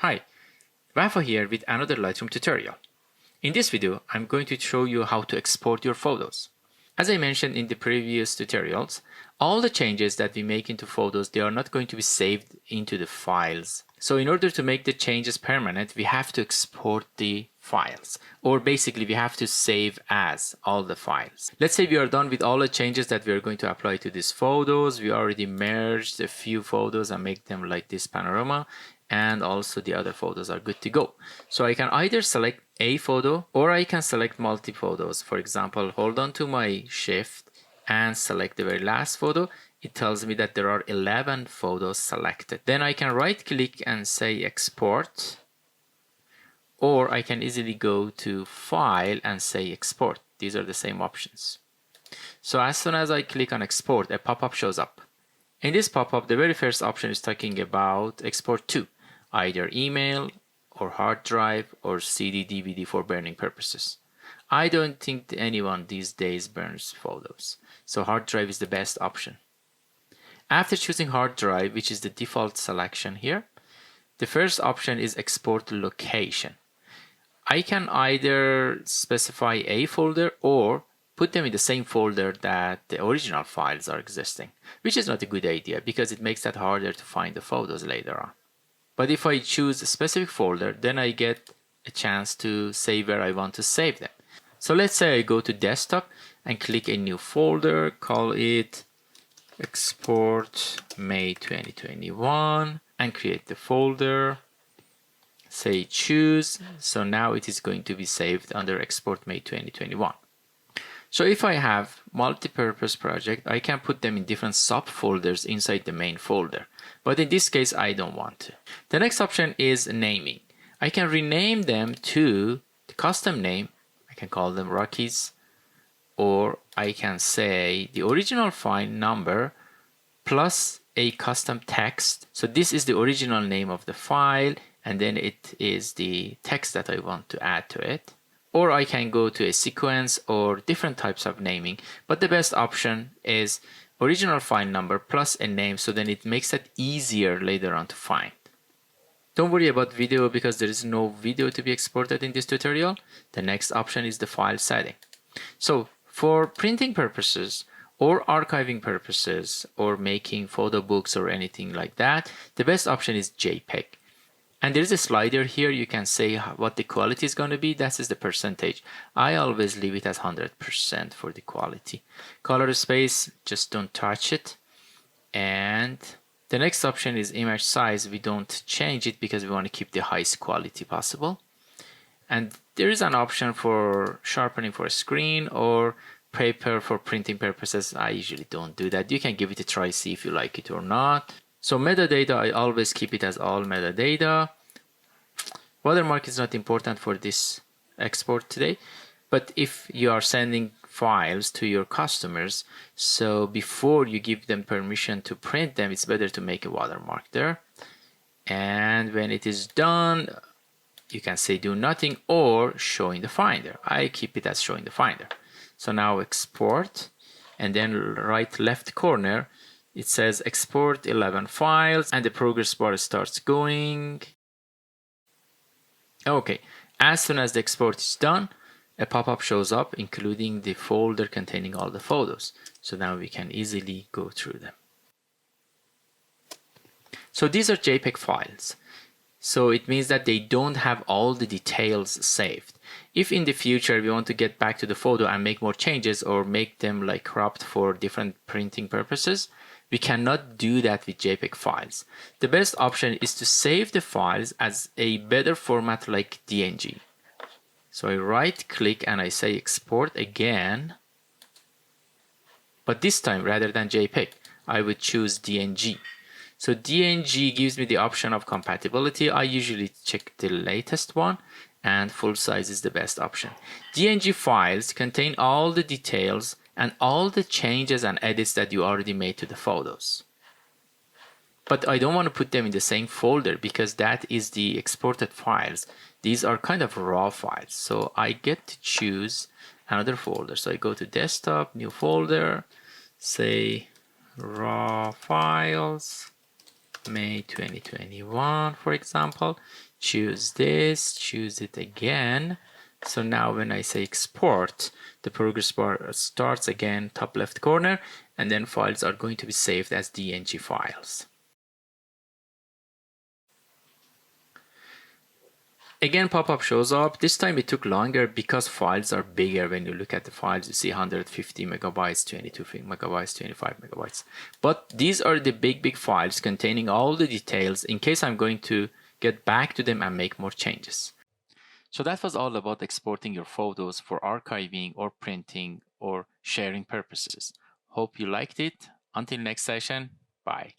Hi, Vafa here with another Lightroom tutorial. In this video, I'm going to show you how to export your photos. As I mentioned in the previous tutorials, all the changes that we make into photos, they are not going to be saved into the files. So in order to make the changes permanent, we have to export the files, or basically we have to save as all the files. Let's say we are done with all the changes that we are going to apply to these photos. We already merged a few photos and make them like this panorama, and also the other photos are good to go. So I can either select a photo or I can select multi photos. For example, hold on to my shift and select the very last photo. It tells me that there are 11 photos selected. Then I can right click and say export, or I can easily go to file and say export. These are the same options. So as soon as I click on export, a pop-up shows up. In this pop-up, the very first option is talking about export to either email or hard drive or CD, DVD for burning purposes. I don't think anyone these days burns photos, so hard drive is the best option. After choosing hard drive, which is the default selection here, the first option is export location. I can either specify a folder or put them in the same folder that the original files are existing, which is not a good idea because it makes that harder to find the photos later on. But if I choose a specific folder, then I get a chance to say where I want to save them. So let's say I go to desktop and click a new folder, call it export May 2021 and create the folder. Say choose. So now it is going to be saved under export May 2021. So if I have multi-purpose project, I can put them in different subfolders inside the main folder. But in this case, I don't want to. The next option is naming. I can rename them to the custom name. I can call them Rockies, or I can say the original file number plus a custom text. So this is the original name of the file, and then it is the text that I want to add to it. Or I can go to a sequence or different types of naming, but the best option is original file number plus a name, so then it makes it easier later on to find. Don't worry about video because there is no video to be exported in this tutorial. The next option is the file setting. So for printing purposes or archiving purposes or making photo books or anything like that, the best option is JPEG. And there's a slider here. You can say what the quality is going to be. That is the percentage. I always leave it as 100% for the quality. Color space, just don't touch it. And the next option is image size. We don't change it because we want to keep the highest quality possible. And there is an option for sharpening for a screen or paper for printing purposes. I usually don't do that. You can give it a try, see if you like it or not. So metadata, I always keep it as all metadata. Watermark is not important for this export today, but if you are sending files to your customers, so before you give them permission to print them, it's better to make a watermark there. And when it is done, you can say do nothing or show in the finder. I keep it as show in the finder. So now export, and then right left corner, it says export 11 files and the progress bar starts going. Okay, as soon as the export is done, a pop-up shows up including the folder containing all the photos. So now we can easily go through them. So these are JPEG files. So it means that they don't have all the details saved. If in the future we want to get back to the photo and make more changes or make them like cropped for different printing purposes, we cannot do that with JPEG files. The best option is to save the files as a better format like DNG. So I right click and I say export again, but this time rather than JPEG, I would choose DNG. So DNG gives me the option of compatibility. I usually check the latest one, and full size is the best option. DNG files contain all the details and all the changes and edits that you already made to the photos. But I don't want to put them in the same folder because that is the exported files. These are kind of raw files. So I get to choose another folder. So I go to desktop, new folder, say raw files. May 2021, for example. Choose this, choose it again. So now when I say export, the progress bar starts again, top left corner, and then files are going to be saved as DNG files. Again, pop-up shows up. This time it took longer because files are bigger. When you look at the files, you see 150 megabytes, 22 megabytes, 25 megabytes. But these are the big files containing all the details in case I'm going to get back to them and make more changes. So that was all about exporting your photos for archiving or printing or sharing purposes. Hope you liked it. Until next session, bye.